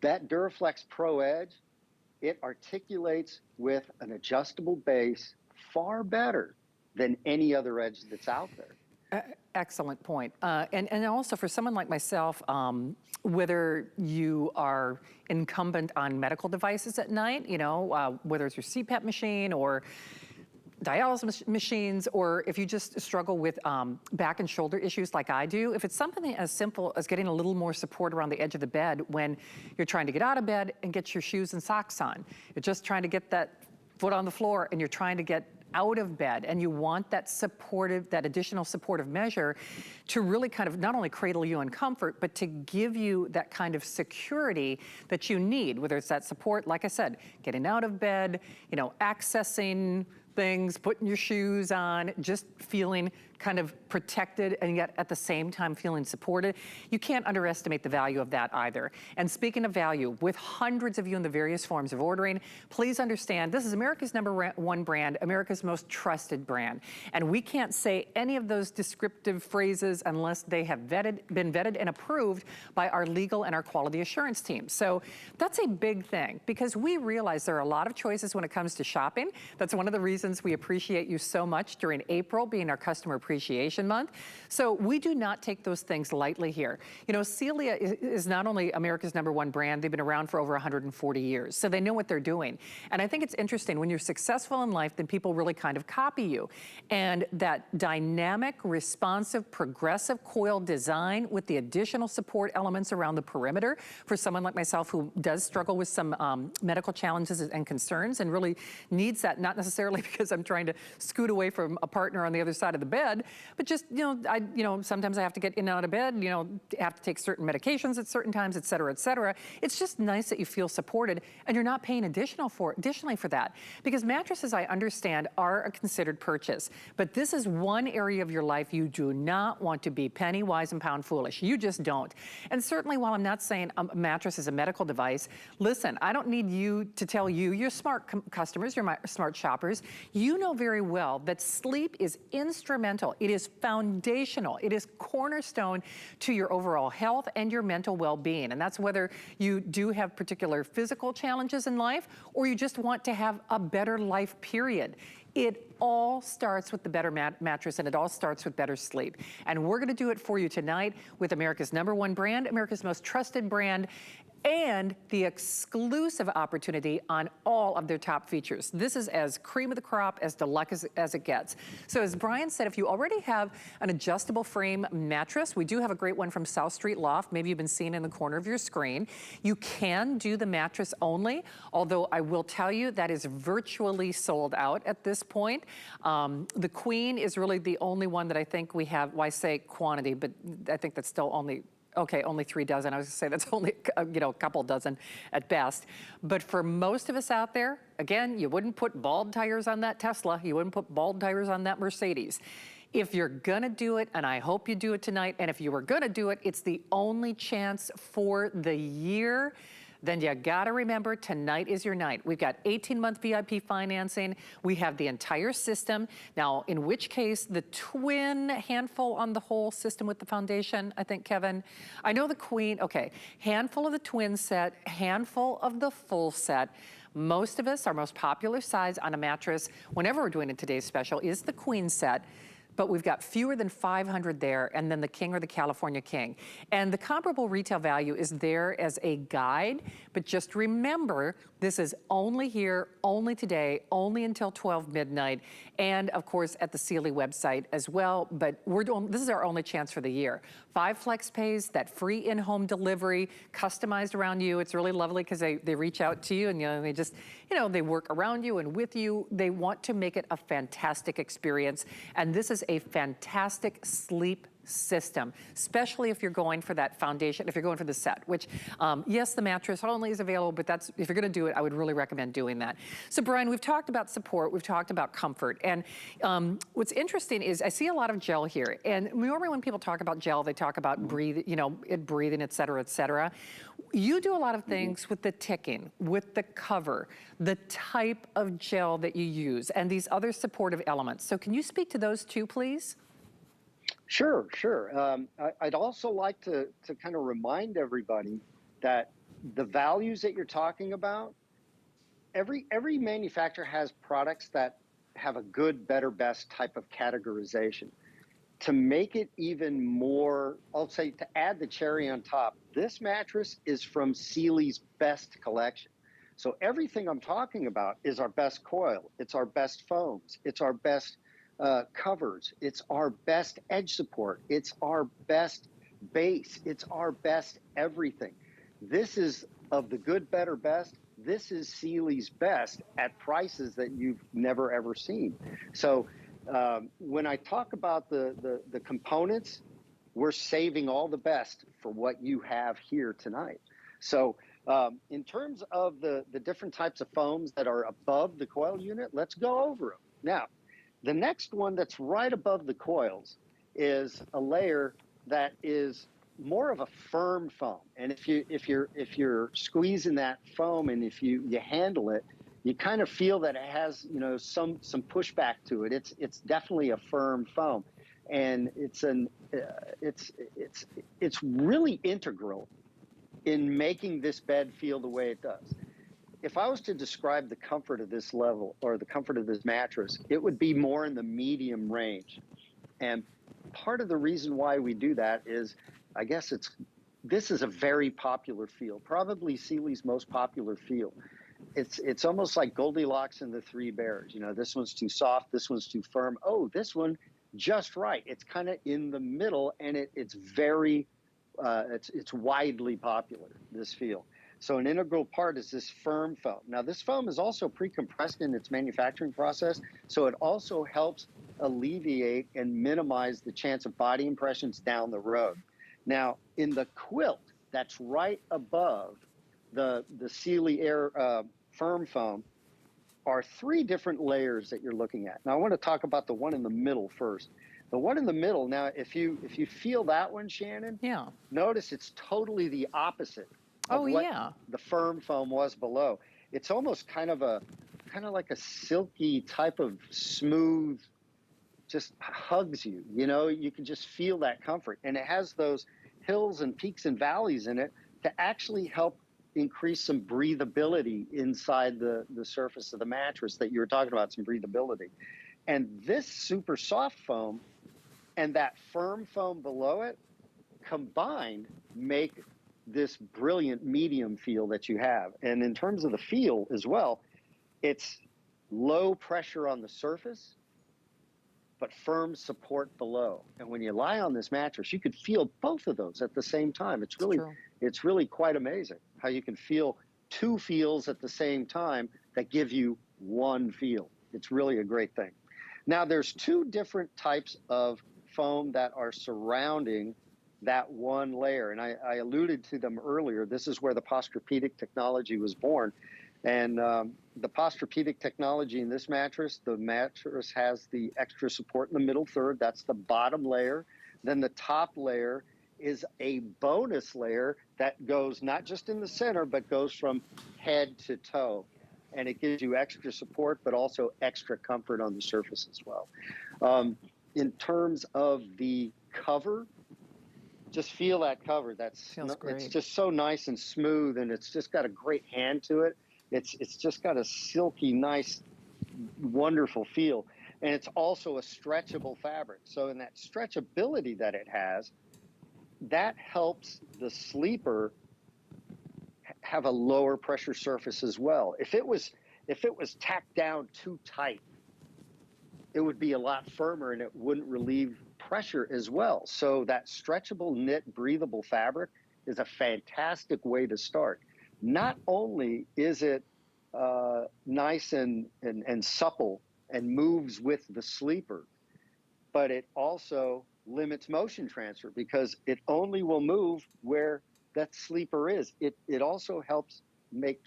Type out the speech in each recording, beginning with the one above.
That Duraflex Pro Edge, it articulates with an adjustable base far better than any other edge that's out there. Excellent point. And also for someone like myself, whether you are incumbent on medical devices at night, whether it's your CPAP machine or dialysis machines, or if you just struggle with back and shoulder issues like I do, if it's something as simple as getting a little more support around the edge of the bed when you're trying to get out of bed and get your shoes and socks on, you're just trying to get that foot on the floor and you're trying to get out of bed, and you want that additional supportive measure to really kind of not only cradle you in comfort, but to give you that kind of security that you need, whether it's that support, like I said, getting out of bed, accessing things, putting your shoes on, just feeling kind of protected and yet at the same time feeling supported. You can't underestimate the value of that either. And speaking of value, with hundreds of you in the various forms of ordering, please understand this is America's #1 brand, America's most trusted brand. And we can't say any of those descriptive phrases unless they have been vetted and approved by our legal and our quality assurance team. So that's a big thing, because we realize there are a lot of choices when it comes to shopping. That's one of the reasons we appreciate you so much during April being our Customer Appreciation Month. So we do not take those things lightly here. Sealy is not only America's #1 brand, they've been around for over 140 years, so they know what they're doing. And I think it's interesting, when you're successful in life, then people really kind of copy you. And that dynamic, responsive, progressive coil design with the additional support elements around the perimeter for someone like myself who does struggle with some medical challenges and concerns and really needs that, not necessarily because I'm trying to scoot away from a partner on the other side of the bed, but just, sometimes I have to get in and out of bed, have to take certain medications at certain times, et cetera, et cetera. It's just nice that you feel supported and you're not paying additionally for that. Because mattresses, I understand, are a considered purchase, but this is one area of your life you do not want to be penny wise and pound foolish. You just don't. And certainly, while I'm not saying a mattress is a medical device, listen, I don't need you to tell you, you're smart customers, you're my smart shoppers, you know very well that sleep is instrumental. It is foundational. It is cornerstone to your overall health and your mental well-being. And that's whether you do have particular physical challenges in life or you just want to have a better life, period. It all starts with the better mattress, and it all starts with better sleep. And we're gonna do it for you tonight with America's #1 brand, America's most trusted brand, and the exclusive opportunity on all of their top features. This is as cream of the crop, as deluxe as it gets. So as Brian said, if you already have an adjustable frame mattress, we do have a great one from South Street Loft. Maybe you've been seeing in the corner of your screen. You can do the mattress only, although I will tell you that is virtually sold out at this point. The Queen is really the only one that I think we have, well, I say quantity, but I think that's still only 3 dozen. I was gonna say that's only, a couple dozen at best. But for most of us out there, again, you wouldn't put bald tires on that Tesla. You wouldn't put bald tires on that Mercedes. If you're gonna do it, and I hope you do it tonight, and if you were gonna do it, it's the only chance for the year, then you gotta remember tonight is your night. We've got 18-month VIP financing. We have the entire system. Now, in which case, the twin handful on the whole system with the foundation, I think, Kevin. I know the Queen, okay. Handful of the twin set, handful of the full set. Most of us, our most popular size on a mattress, whenever we're doing a today's special, is the Queen set. But we've got fewer than 500 there, and then the King or the California King. And the comparable retail value is there as a guide, but just remember, this is only here, only today, only until 12 midnight, and of course at the Sealy website as well, but this is our only chance for the year. 5 flex pays, that free in-home delivery, customized around you. It's really lovely because they reach out to you and they just, they work around you and with you. They want to make it a fantastic experience, and this is a fantastic sleep system, especially if you're going for that foundation, if you're going for the set, which, yes, the mattress only is available, but that's, if you're gonna do it, I would really recommend doing that. So Brian, we've talked about support, we've talked about comfort, and what's interesting is I see a lot of gel here, and normally when people talk about gel, they talk about breathing, et cetera, et cetera. You do a lot of things with the ticking, with the cover, the type of gel that you use, and these other supportive elements. So can you speak to those two, please? Sure. I'd also like to kind of remind everybody that the values that you're talking about, every manufacturer has products that have a good, better, best type of categorization. To make it even more, I'll say, to add the cherry on top, this mattress is from Sealy's best collection. So everything I'm talking about is our best coil, it's our best foams, it's our best covers, it's our best edge support, it's our best base, it's our best everything. This is of the good, better, best. This is Sealy's best at prices that you've never ever seen. So when I talk about the components, we're saving all the best for what you have here tonight. So in terms of the different types of foams that are above the coil unit, let's go over them. Now, the next one that's right above the coils is a layer that is more of a firm foam. And if you're squeezing that foam and if you handle it, you kind of feel that it has, you know, some pushback to it. It's definitely a firm foam, and it's really integral in making this bed feel the way it does. If I was to describe the comfort of this level or the comfort of this mattress, it would be more in the medium range. And part of the reason why we do that is, I guess this is a very popular feel, probably Sealy's most popular feel. It's almost like Goldilocks and the Three Bears. You know, this one's too soft, this one's too firm. Oh, this one just right. It's kind of in the middle, and it's very, it's widely popular, this feel. So an integral part is this firm foam. Now, this foam is also pre-compressed in its manufacturing process, so it also helps alleviate and minimize the chance of body impressions down the road. Now, in the quilt that's right above the Sealy Air firm foam are three different layers that you're looking at. Now, I want to talk about the one in the middle first. The one in the middle, now, if you feel that one, Shannon, Yeah. notice it's totally the opposite of Oh, what yeah. the firm foam was below. It's almost kind of like a silky type of smooth, just hugs you. You know, you can just feel that comfort. And it has those hills and peaks and valleys in it to actually help increase some breathability inside the surface of the mattress that you were talking about, some breathability. And this super soft foam and that firm foam below it combined make this brilliant medium feel that you have. And in terms of the feel as well, it's low pressure on the surface, but firm support below. And when you lie on this mattress, you could feel both of those at the same time. It's really quite amazing how you can feel two feels at the same time that give you one feel. It's really a great thing. Now, there's two different types of foam that are surrounding that one layer, and I alluded to them earlier. This is where the Posturepedic technology was born. And the Posturepedic technology in this mattress, the mattress has the extra support in the middle third. That's the bottom layer. Then the top layer is a bonus layer that goes not just in the center, but goes from head to toe. And it gives you extra support, but also extra comfort on the surface as well. In terms of the cover, just feel that cover. It's just so nice and smooth, and it's just got a great hand to it. It's just got a silky, nice, wonderful feel. And it's also a stretchable fabric. So in that stretchability that it has, that helps the sleeper have a lower pressure surface as well. If it was tacked down too tight, it would be a lot firmer and it wouldn't relieve pressure as well. So that stretchable knit breathable fabric is a fantastic way to start. Not only is it nice and supple and moves with the sleeper, but it also limits motion transfer because it only will move where that sleeper is. It also helps make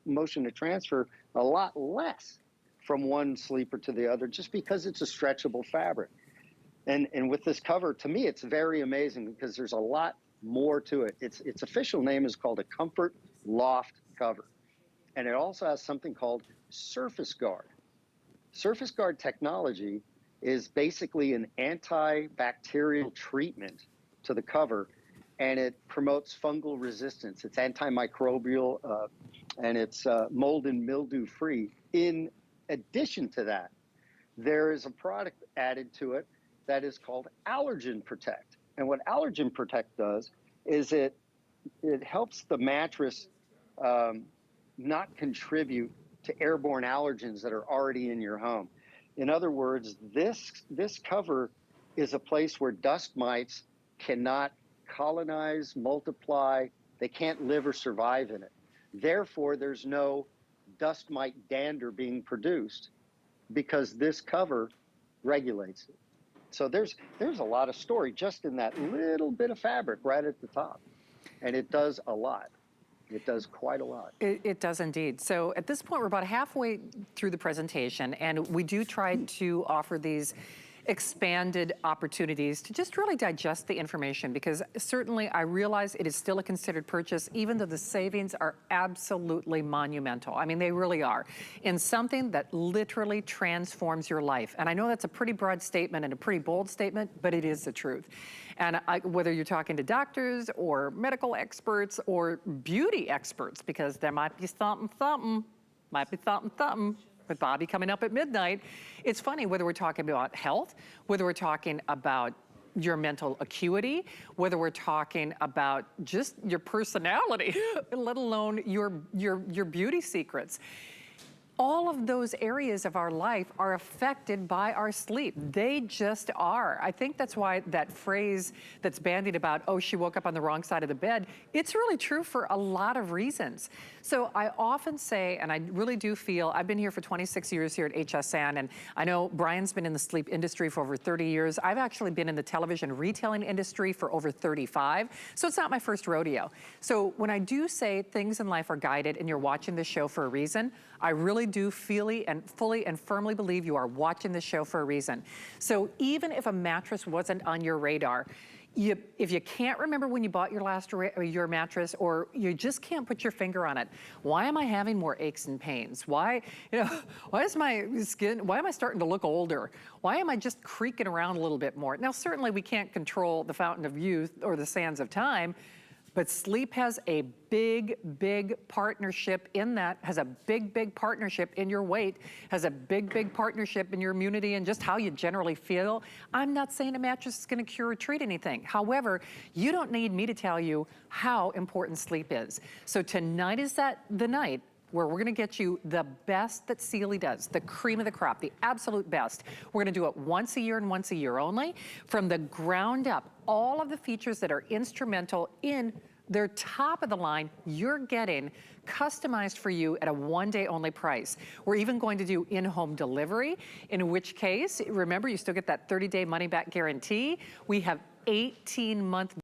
motion to transfer a lot less from one sleeper to the other just because it's a stretchable fabric. And with this cover, to me, it's very amazing because there's a lot more to it. Its official name is called a ComfortLoft cover. And it also has something called SurfaceGuard. SurfaceGuard technology is basically an antibacterial treatment to the cover and it promotes fungal resistance. It's antimicrobial, and it's mold and mildew free. In addition to that, there is a product added to it that is called Allergen Protect. And what Allergen Protect does is it helps the mattress not contribute to airborne allergens that are already in your home. In other words, this cover is a place where dust mites cannot colonize, multiply, they can't live or survive in it. Therefore, there's no dust mite dander being produced because this cover regulates it. So there's a lot of story just in that little bit of fabric right at the top. And it does a lot. It does quite a lot. It does indeed. So at this point, we're about halfway through the presentation, and we do try to offer these expanded opportunities to just really digest the information, because certainly I realize it is still a considered purchase, even though the savings are absolutely monumental. I mean, they really are, in something that literally transforms your life. And I know that's a pretty broad statement and a pretty bold statement, but it is the truth. And whether you're talking to doctors or medical experts or beauty experts, because there might be something, with Bobby coming up at midnight. It's funny, whether we're talking about health, whether we're talking about your mental acuity, whether we're talking about just your personality, let alone your beauty secrets. All of those areas of our life are affected by our sleep. They just are. I think that's why that phrase that's bandied about, oh, she woke up on the wrong side of the bed, it's really true for a lot of reasons. So I often say, and I really do feel, I've been here for 26 years here at HSN, and I know Brian's been in the sleep industry for over 30 years. I've actually been in the television retailing industry for over 35, so it's not my first rodeo. So when I do say things in life are guided and you're watching this show for a reason, I really do fully and firmly believe you are watching this show for a reason. So even if a mattress wasn't on your radar, if you can't remember when you bought your last your mattress, or you just can't put your finger on it, why am I having more aches and pains? Why is my skin, why am I starting to look older? Why am I just creaking around a little bit more? Now, certainly we can't control the fountain of youth or the sands of time, but sleep has a big, big partnership in that, has a big, big partnership in your weight, has a big, big partnership in your immunity and just how you generally feel. I'm not saying a mattress is gonna cure or treat anything. However, you don't need me to tell you how important sleep is. So tonight is the night where we're gonna get you the best that Sealy does, the cream of the crop, the absolute best. We're gonna do it once a year and once a year only. From the ground up, all of the features that are instrumental in their top of the line, you're getting customized for you at a one-day only price. We're even going to do in-home delivery, in which case, remember, you still get that 30-day money-back guarantee. We have 18-month